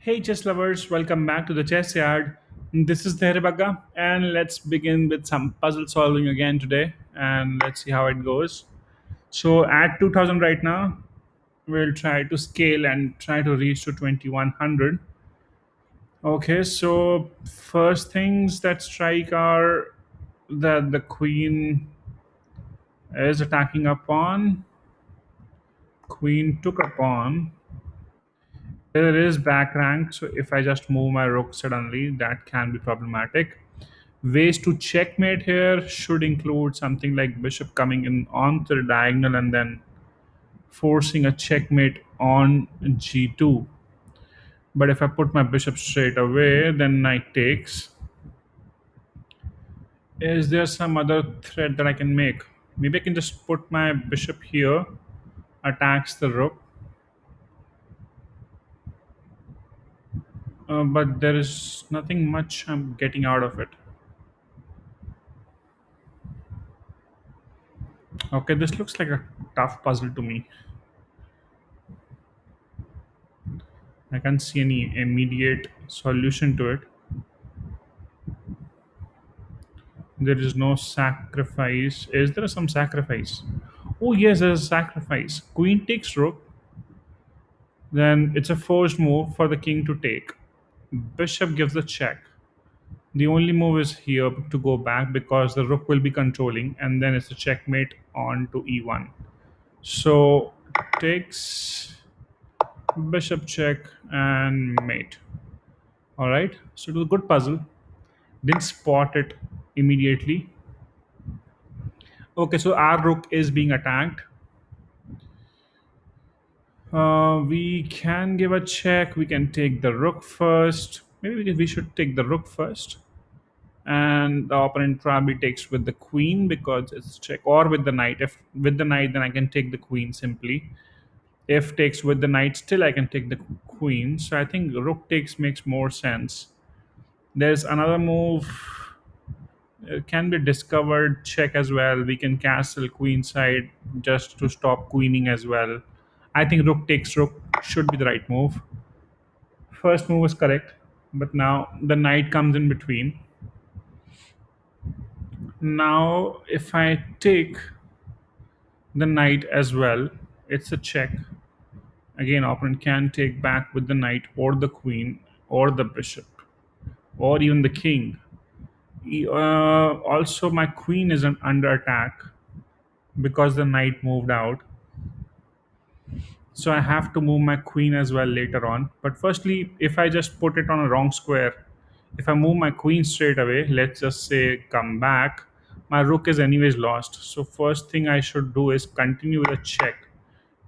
Hey, chess lovers, welcome back to the Chessyard. This is Theribaga, and let's begin with some puzzle solving again today, and let's see how it goes. So, at 2000 right now, we'll try to scale and try to reach to 2100. Okay, so first things that strike are that the queen is attacking a pawn, queen took a pawn. There is back rank, so if I just move my rook suddenly, that can be problematic. Ways to checkmate here should include something like bishop coming in onto the diagonal and then forcing a checkmate on g2. But if I put my bishop straight away, then knight takes. Is there some other threat that I can make? Maybe I can just put my bishop here, attacks the rook, but there is nothing much I'm getting out of it. Okay, this looks like a tough puzzle to me. I can't see any immediate solution to it. There is no sacrifice. Is there some sacrifice? Oh, yes, there's a sacrifice. Queen takes rook, then it's a forced move for the king to take. Bishop gives the check. The only move is here to go back because the rook will be controlling, and then it's a checkmate on to e1. So takes bishop check and mate. All right, so it was a good puzzle. Didn't spot it immediately. Okay, so our rook is being attacked. We can give a check. We can take the rook first. Maybe we should take the rook first. And the opponent probably takes with the queen because it's check, or with the knight. If with the knight, then I can take the queen simply. If takes with the knight, still I can take the queen. So I think rook takes makes more sense. There's another move. Can be discovered check as well. We can castle queen side just to stop queening as well. I think rook takes rook should be the right move. First move was correct, but now the knight comes in between. Now, if I take the knight as well, it's a check. Again, opponent can take back with the knight or the queen or the bishop or even the king. Also, my queen is under attack because the knight moved out. So I have to move my queen as well later on. But firstly, if I just put it on a wrong square, if I move my queen straight away, let's just say come back, my rook is anyways lost. So first thing I should do is continue with a check.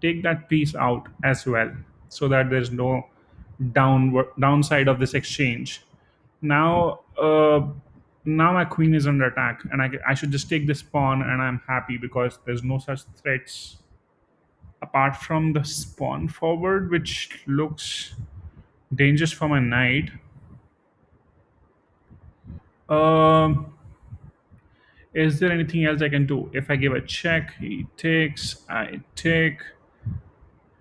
Take that piece out as well so that there's no downside of this exchange. Now, now my queen is under attack, and I should just take this pawn, and I'm happy because there's no such threats apart from the spawn forward, which looks dangerous for my knight. Um, is there anything else I can do? If I give a check, he takes, I take.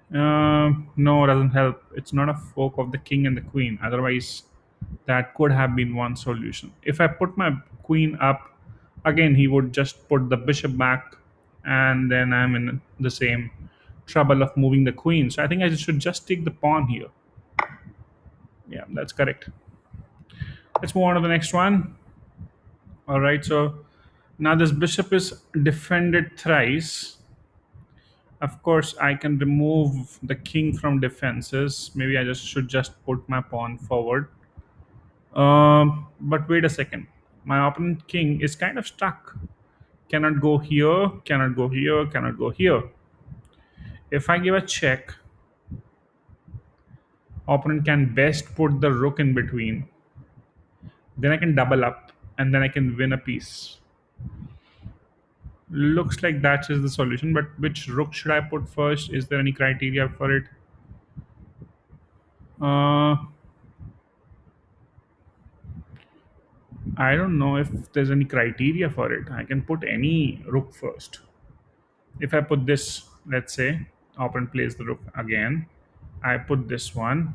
No, it doesn't help. It's not a fork of the king and the queen. Otherwise, that could have been one solution. If I put my queen up, again, he would just put the bishop back, and then I'm in the same trouble of moving the queen. So I think I should just take the pawn here. Yeah, that's correct. Let's move on to the next one. All right, so now this bishop is defended thrice. Of course, I can remove the king from defenses. Maybe I just should just put my pawn forward. But wait a second. My opponent king is kind of stuck. Cannot go here, cannot go here, cannot go here. If I give a check, opponent can best put the rook in between. Then I can double up and then I can win a piece. Looks like that is the solution, but which rook should I put first? Is there any criteria for it? Uh, I don't know if there's any criteria for it. I can put any rook first. If I put this, let's say, opponent plays the rook again. I put this one.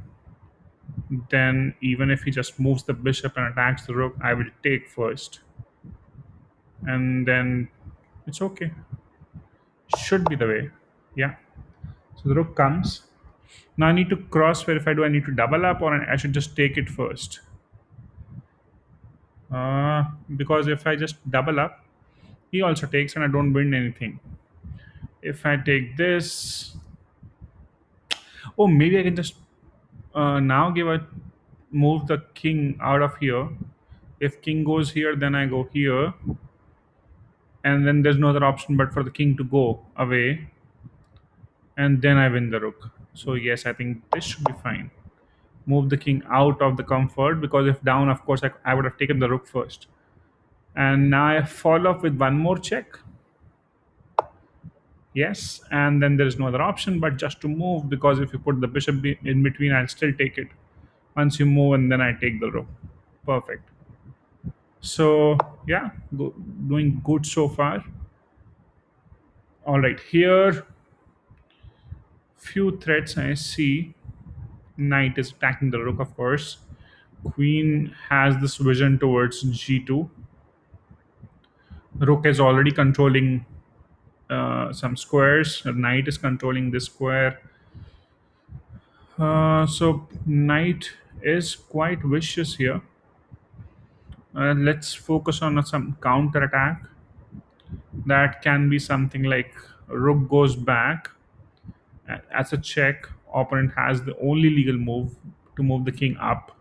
Then even if he just moves the bishop and attacks the rook, I will take first, and then it's okay. Should be the way. Yeah. So the rook comes. Now I need to cross verify. Do I need to double up, or I should just take it first? Because if I just double up, he also takes, and I don't win anything. If I take this, oh, maybe I can just now give a move the king out of here. If king goes here, then I go here, and then there's no other option but for the king to go away, and then I win the rook. So yes, I think this should be fine. Move the king out of the comfort, because if down, of course, I would have taken the rook first. And now I follow up with one more check. Yes, and then there is no other option but just to move, because if you put the bishop in between, I'll still take it. Once you move, and then I take the rook. Perfect. So yeah, doing good so far. All right, here few threats I see. Knight is attacking the rook, of course. Queen has this vision towards g2. Rook is already controlling some squares. Knight is controlling this square. So knight is quite vicious here. Let's focus on some counter attack. That can be something like rook goes back. As a check, opponent has the only legal move to move the king up.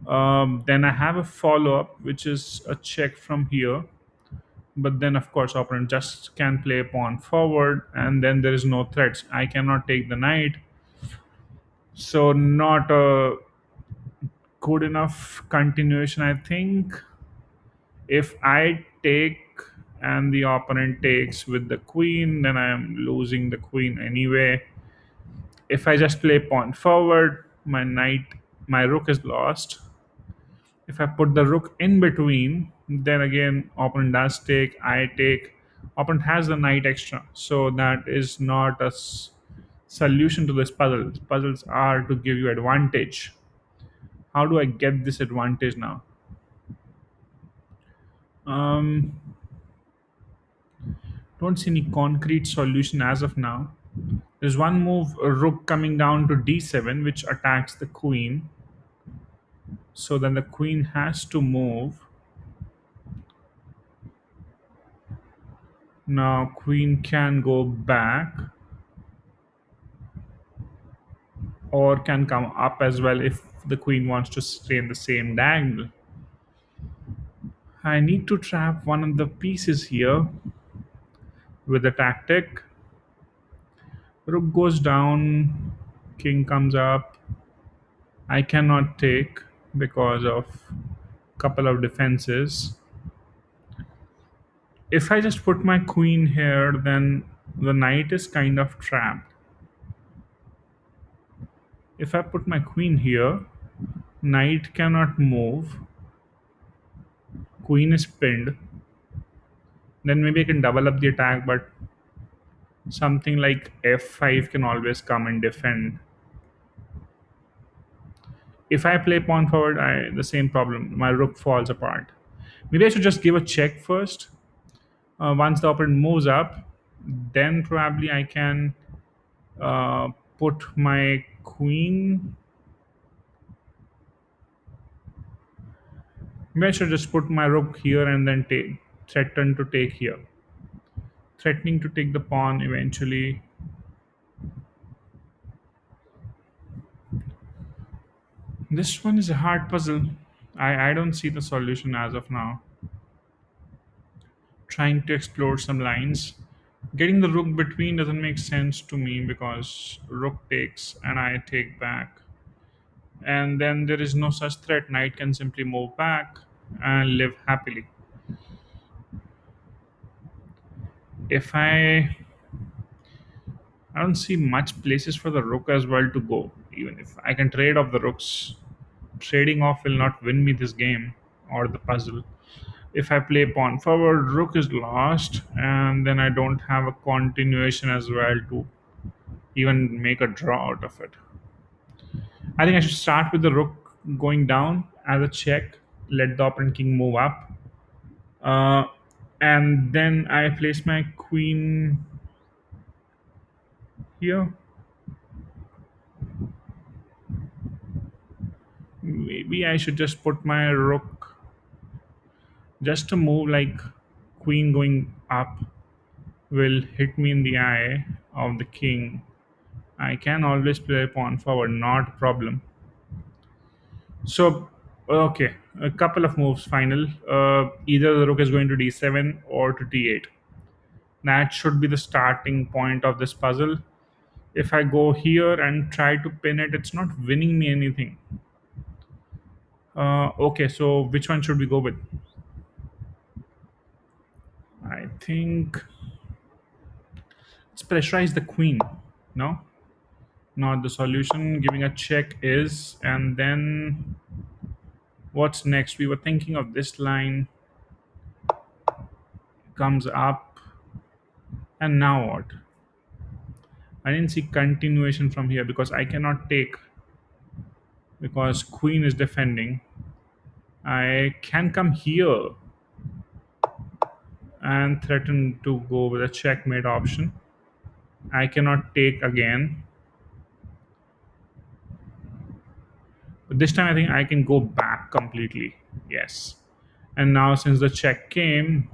Then I have a follow up, which is a check from here. But then, of course, opponent just can play a pawn forward, and then there is no threats. I cannot take the knight. So, not a good enough continuation, I think. If I take and the opponent takes with the queen, then I am losing the queen anyway. If I just play pawn forward, my rook is lost. If I put the rook in between, then again opponent does take, I take. Opponent has the knight extra, so that is not a solution to this puzzle. Puzzles are to give you advantage. How do I get this advantage now? Um, don't see any concrete solution as of now. There's one move, a rook coming down to d7, which attacks the queen. So then the queen has to move. Now queen can go back or can come up as well if the queen wants to stay in the same diagonal. I need to trap one of the pieces here with a tactic. Rook goes down, king comes up. I cannot take because of couple of defenses. If I just put my queen here, then the knight is kind of trapped. If I put my queen here, knight cannot move, queen is pinned. Then maybe I can double up the attack, but something like f5 can always come and defend. If I play pawn forward, the same problem. My rook falls apart. Maybe I should just give a check first. Once the opponent moves up, then probably I can uh, put my queen. Maybe I should just put my rook here and then threaten to take here. Threatening to take the pawn eventually. This one is a hard puzzle. I don't see the solution as of now. Trying to explore some lines. Getting the rook between doesn't make sense to me because rook takes and I take back. And then there is no such threat. Knight can simply move back and live happily. If I don't see much places for the rook as well to go. Even if I can trade off the rooks, trading off will not win me this game or the puzzle. If I play pawn forward, rook is lost, and then I don't have a continuation as well to even make a draw out of it. I think I should start with the rook going down as a check, let the opponent king move up, uh, and then I place my queen here. Maybe I should just put my rook just to move like queen going up will hit me in the eye of the king. I can always play pawn forward, not a problem. So, okay, a couple of moves final. Either the rook is going to d7 or to d8. That should be the starting point of this puzzle. If I go here and try to pin it, it's not winning me anything. Okay, so which one should we go with? I think let's pressurize the queen. No, not the solution. Giving a check is, and then what's next? We were thinking of this line comes up, and now what? I didn't see continuation from here because I cannot take because queen is defending. I can come here and threaten to go with a checkmate option. I cannot take again. But this time I think I can go back completely. Yes. And now since the check came,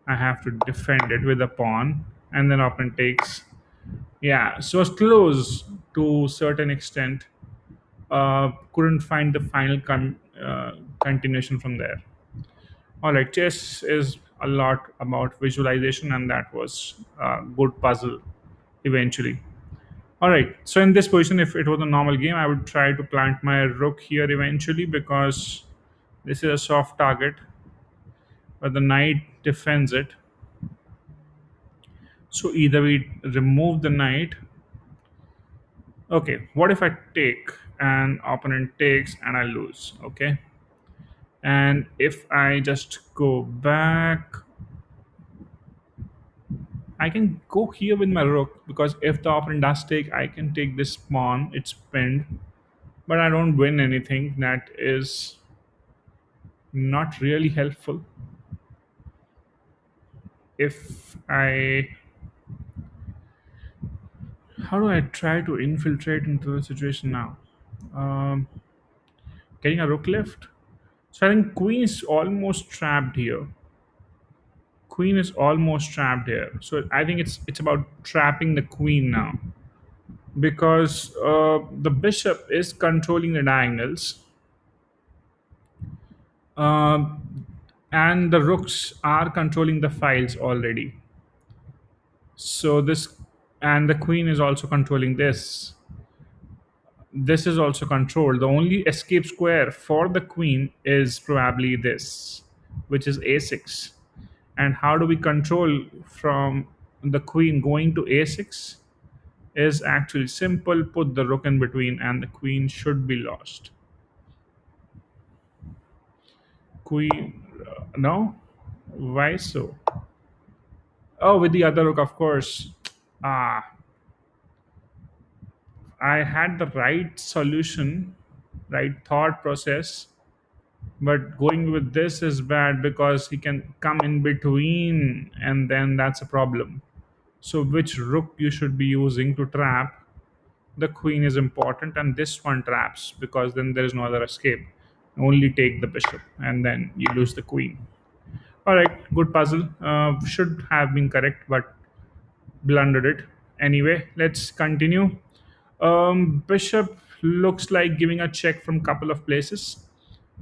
I have to defend it with a pawn. And then opponent takes. Yeah, so it's close to a certain extent. Couldn't find the final continuation from there. All right, chess is a lot about visualization, and that was a good puzzle eventually. All right, so in this position, if it was a normal game, I would try to plant my rook here eventually because this is a soft target, but the knight defends it. So either we remove the knight. Okay, what if I take and opponent takes and I lose? Okay, and if I just go back, I can go here with my rook because if the opponent does take, I can take this pawn. It's pinned, but I don't win anything. That is not really helpful. If I, how do I try to infiltrate into the situation now? Um, Getting a rook left. So I think queen is almost trapped here. Queen is almost trapped here. So I think it's about trapping the queen now because the bishop is controlling the diagonals. And the rooks are controlling the files already. So this, and the queen is also controlling this. This is also controlled. The only escape square for the queen is probably this, which is a6. And how do we control from the queen going to a6? Is actually simple. Put the rook in between, and the queen should be lost. Queen, no, why so? Oh, with the other rook, of course. Ah, I had the right solution, right thought process, but going with this is bad because he can come in between, and then that's a problem. So, which rook you should be using to trap the queen is important, and this one traps because then there is no other escape. Only take the bishop, and then you lose the queen. All right, good puzzle. Should have been correct, but blundered it. Anyway, let's continue. Bishop looks like giving a check from couple of places.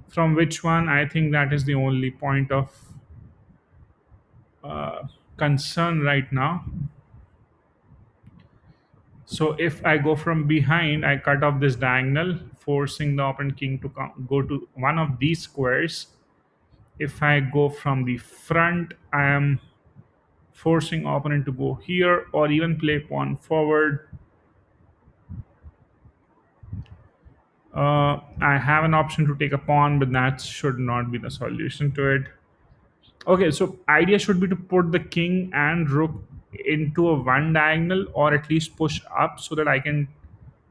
From which one? I think that is the only point of concern right now. So if I go from behind, I cut off this diagonal, forcing the opponent king to go to one of these squares. If I go from the front, I am forcing opponent to go here or even play pawn forward. I have an option to take a pawn, but that should not be the solution to it. Okay, so idea should be to put the king and rook into a one diagonal or at least push up so that I can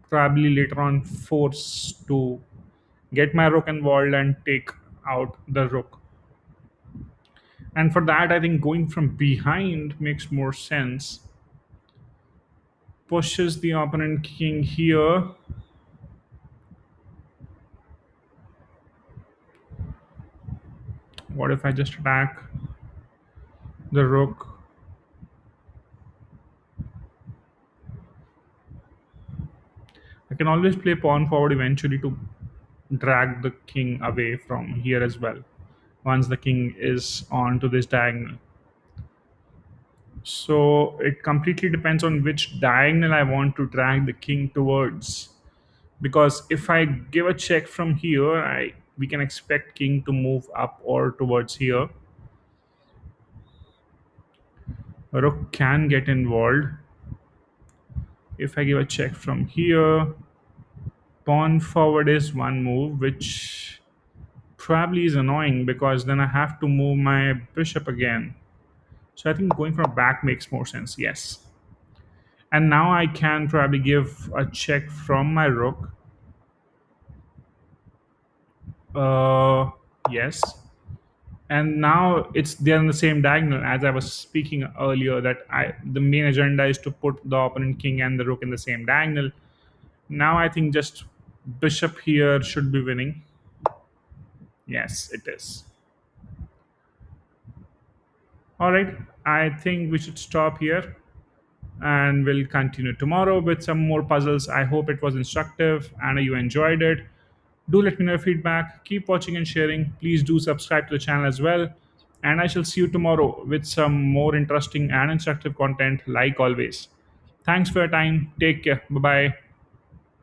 probably later on force to get my rook involved and take out the rook. And for that, I think going from behind makes more sense. Pushes the opponent king here. What if I just attack the rook? I can always play pawn forward eventually to drag the king away from here as well once the king is on to this diagonal. So it completely depends on which diagonal I want to drag the king towards. Because if I give a check from here, I we can expect king to move up or towards here. Rook can get involved. If I give a check from here, pawn forward is one move, which probably is annoying because then I have to move my bishop again. So I think going from back makes more sense. Yes. And now I can probably give a check from my rook. Uh, yes. And now it's they're in the same diagonal as I was speaking earlier that I the main agenda is to put the opponent king and the rook in the same diagonal. Now I think just bishop here should be winning. Yes, it is. All right, I think we should stop here and we'll continue tomorrow with some more puzzles. I hope it was instructive and you enjoyed it. Do let me know your feedback. Keep watching and sharing. Please do subscribe to the channel as well. And I shall see you tomorrow with some more interesting and instructive content like always. Thanks for your time. Take care. Bye bye.